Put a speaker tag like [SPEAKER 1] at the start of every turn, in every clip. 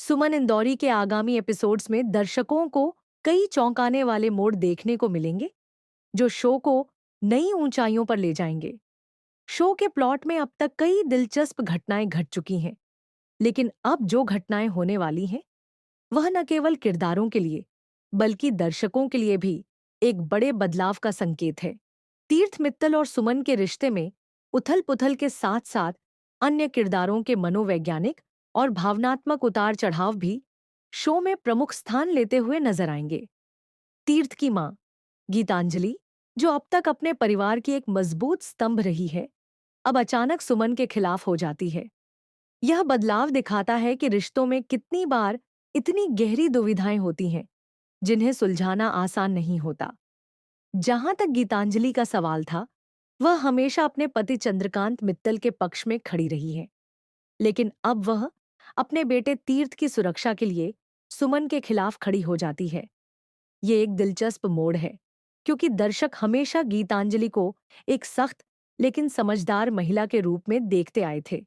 [SPEAKER 1] सुमन इंदौरी के आगामी एपिसोड्स में दर्शकों को कई चौंकाने वाले मोड़ देखने को मिलेंगे, जो शो को नई ऊंचाइयों पर ले जाएंगे। शो के प्लॉट में अब तक कई दिलचस्प घटनाएं घट चुकी हैं, लेकिन अब जो घटनाएं होने वाली हैं, वह न केवल किरदारों के लिए, बल्कि दर्शकों के लिए भी एक बड़े बदलाव का संकेत है। तीर्थ मित्तल और सुमन के रिश्ते में उथल-पुथल के साथ-साथ अन्य किरदारों के मनोवैज्ञानिक और भावनात्मक उतार-चढ़ाव भी शो में प्रमुख स्थान लेते हुए नजर आएंगे। तीर्थ की मां, गीतांजलि, जो अब तक अपने परिवार की एक मजबूत स्तंभ रही है, अब अचानक सुमन के खिलाफ हो जाती है। यह बदलाव दिखाता है कि रिश्तों में कितनी बार इतनी गहरी दुविधाएं होती हैं, जिन्हें सुलझाना आसान नहीं होता। जहां तक गीतांजलि का सवाल था, वह हमेशा अपने पति चंद्रकांत मित्तल के पक्ष में खड़ी रही है, लेकिन अब वह अपने बेटे तीर्थ की सुरक्षा के लिए सुमन के खिलाफ खड़ी हो जाती है। ये एक दिलचस्प मोड़ है, क्योंकि दर्शक हमेशा गीतांजलि को एक सख्त लेकिन समझदार महिला के रूप में देखते आए थे।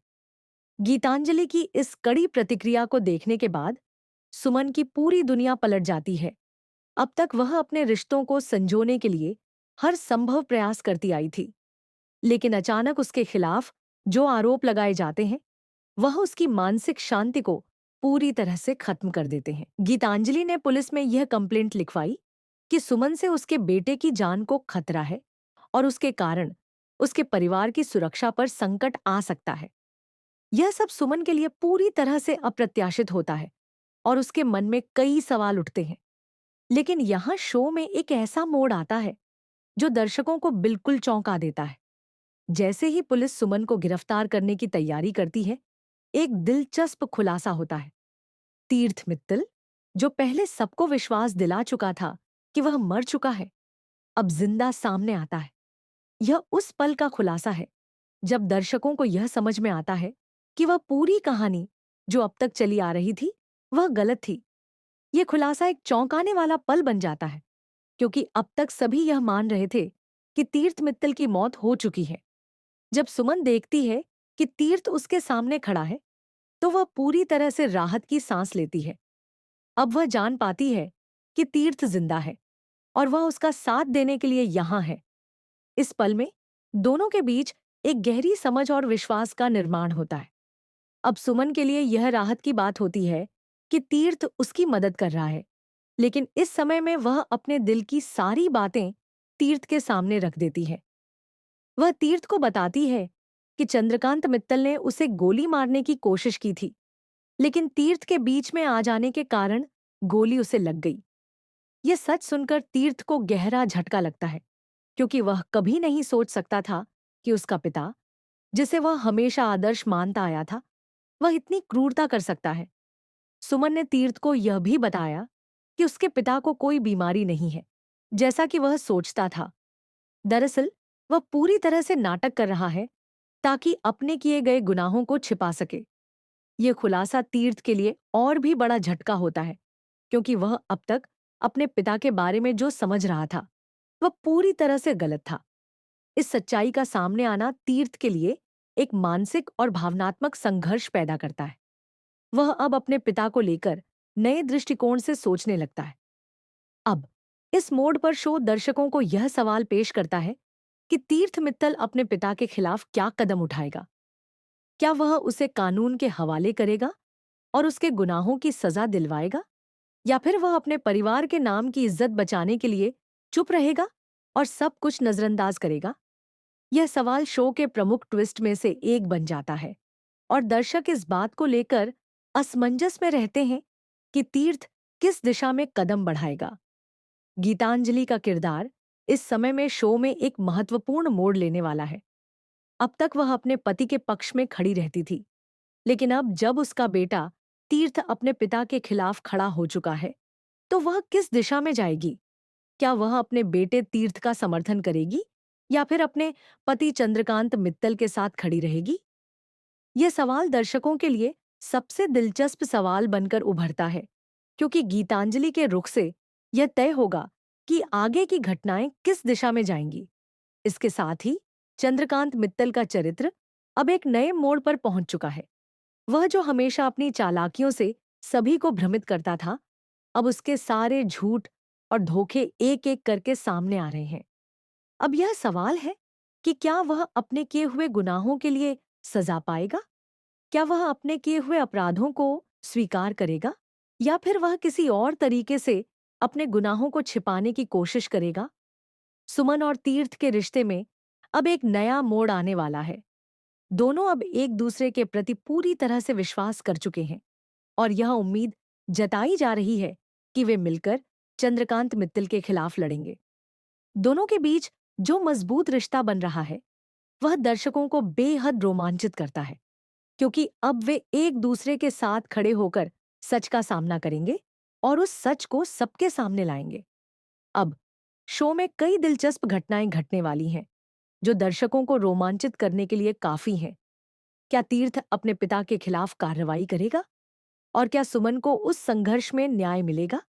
[SPEAKER 1] गीतांजलि की इस कड़ी प्रतिक्रिया को देखने के बाद सुमन की पूरी दुनिया पलट जाती है। अब तक वह अपने रिश्तों को संजोने के लिए हर संभव प्रयास करती आई थी, लेकिन अचानक उसके खिलाफ जो आरोप लगाए जाते हैं, वह उसकी मानसिक शांति को पूरी तरह से खत्म कर देते हैं। गीतांजलि ने पुलिस में यह कंप्लेंट लिखवाई कि सुमन से उसके बेटे की जान को खतरा है और उसके कारण उसके परिवार की सुरक्षा पर संकट आ सकता है। यह सब सुमन के लिए पूरी तरह से अप्रत्याशित होता है और उसके मन में कई सवाल उठते हैं। लेकिन यहाँ शो में एक ऐसा मोड़ आता है जो दर्शकों को बिल्कुल चौंका देता है। जैसे ही पुलिस सुमन को गिरफ्तार करने की तैयारी करती है, एक दिलचस्प खुलासा होता है। तीर्थ मित्तल, जो पहले सबको विश्वास दिला चुका था कि वह मर चुका है, अब जिंदा सामने आता है। यह उस पल का खुलासा है जब दर्शकों को यह समझ में आता है कि वह पूरी कहानी जो अब तक चली आ रही थी, वह गलत थी। यह खुलासा एक चौंकाने वाला पल बन जाता है, क्योंकि अब तक सभी यह मान रहे थे कि तीर्थ मित्तल की मौत हो चुकी है। जब सुमन देखती है कि तीर्थ उसके सामने खड़ा है, तो वह पूरी तरह से राहत की सांस लेती है। अब वह जान पाती है कि तीर्थ जिंदा है और वह उसका साथ देने के लिए यहाँ है। इस पल में दोनों के बीच एक गहरी समझ और विश्वास का निर्माण होता है। अब सुमन के लिए यह राहत की बात होती है कि तीर्थ उसकी मदद कर रहा है, लेकिन इस समय में वह अपने दिल की सारी बातें तीर्थ के सामने रख देती है। वह तीर्थ को बताती है कि चंद्रकांत मित्तल ने उसे गोली मारने की कोशिश की थी, लेकिन तीर्थ के बीच में आ जाने के कारण गोली उसे लग गई। यह सच सुनकर तीर्थ को गहरा झटका लगता है, क्योंकि वह कभी नहीं सोच सकता था कि उसका पिता, जिसे वह हमेशा आदर्श मानता आया था, वह इतनी क्रूरता कर सकता है। सुमन ने तीर्थ को यह भी बताया कि उसके पिता को कोई बीमारी नहीं है, जैसा कि वह सोचता था। दरअसल वह पूरी तरह से नाटक कर रहा है ताकि अपने किए गए गुनाहों को छिपा सके। यह खुलासा तीर्थ के लिए और भी बड़ा झटका होता है, क्योंकि वह अब तक अपने पिता के बारे में जो समझ रहा था, वह पूरी तरह से गलत था। इस सच्चाई का सामने आना तीर्थ के लिए एक मानसिक और भावनात्मक संघर्ष पैदा करता है। वह अब अपने पिता को लेकर नए दृष्टिकोण से सोचने लगता है। अब इस मोड़ पर शो दर्शकों को यह सवाल पेश करता है कि तीर्थ मित्तल अपने पिता के खिलाफ क्या कदम उठाएगा। क्या वह उसे कानून के हवाले करेगा और उसके गुनाहों की सजा दिलवाएगा, या फिर वह अपने परिवार के नाम की इज्जत बचाने के लिए चुप रहेगा और सब कुछ नजरअंदाज करेगा। यह सवाल शो के प्रमुख ट्विस्ट में से एक बन जाता है और दर्शक इस बात को लेकर असमंजस में रहते हैं कि तीर्थ किस दिशा में कदम बढ़ाएगा। गीतांजलि का किरदार इस समय में शो में एक महत्वपूर्ण मोड़ लेने वाला है। अब तक वह अपने पति के पक्ष में खड़ी रहती थी, लेकिन अब जब उसका बेटा तीर्थ अपने पिता के खिलाफ खड़ा हो चुका है, तो वह किस दिशा में जाएगी? क्या वह अपने बेटे तीर्थ का समर्थन करेगी या फिर अपने पति चंद्रकांत मित्तल के साथ खड़ी रहेगी? यह सवाल दर्शकों के लिए सबसे दिलचस्प सवाल बनकर उभरता है, क्योंकि गीतांजलि के रुख से यह तय होगा कि आगे की घटनाएं किस दिशा में जाएंगी। इसके साथ ही चंद्रकांत मित्तल का चरित्र अब एक नए मोड़ पर पहुंच चुका है। वह जो हमेशा अपनी चालाकियों से सभी को भ्रमित करता था, अब उसके सारे झूठ और धोखे एक-एक करके सामने आ रहे हैं। अब यह सवाल है कि क्या वह अपने किए हुए गुनाहों के लिए सजा पाएगा? क्या वह अपने किए हुए अपराधों को स्वीकार करेगा? या फिर वह किसी और तरीके से अपने गुनाहों को छिपाने की कोशिश करेगा? सुमन और तीर्थ के रिश्ते में अब एक नया मोड़ आने वाला है। दोनों अब एक दूसरे के प्रति पूरी तरह से विश्वास कर चुके हैं और यह उम्मीद जताई जा रही है कि वे मिलकर चंद्रकांत मित्तल के खिलाफ लड़ेंगे। दोनों के बीच जो मजबूत रिश्ता बन रहा है, वह दर्शकों को बेहद रोमांचित करता है, क्योंकि अब वे एक दूसरे के साथ खड़े होकर सच का सामना करेंगे और उस सच को सबके सामने लाएंगे। अब शो में कई दिलचस्प घटनाएं घटने वाली हैं, जो दर्शकों को रोमांचित करने के लिए काफी हैं। क्या तीर्थ अपने पिता के खिलाफ कार्रवाई करेगा? और क्या सुमन को उस संघर्ष में न्याय मिलेगा?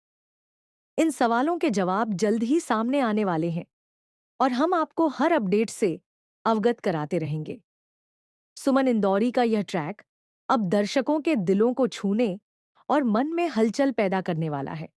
[SPEAKER 1] इन सवालों के जवाब जल्द ही सामने आने वाले हैं और हम आपको हर अपडेट से अवगत कराते रहेंगे। सुमन इंदौरी का यह ट्रैक अब दर्शकों के दिलों को छूने और मन में हलचल पैदा करने वाला है।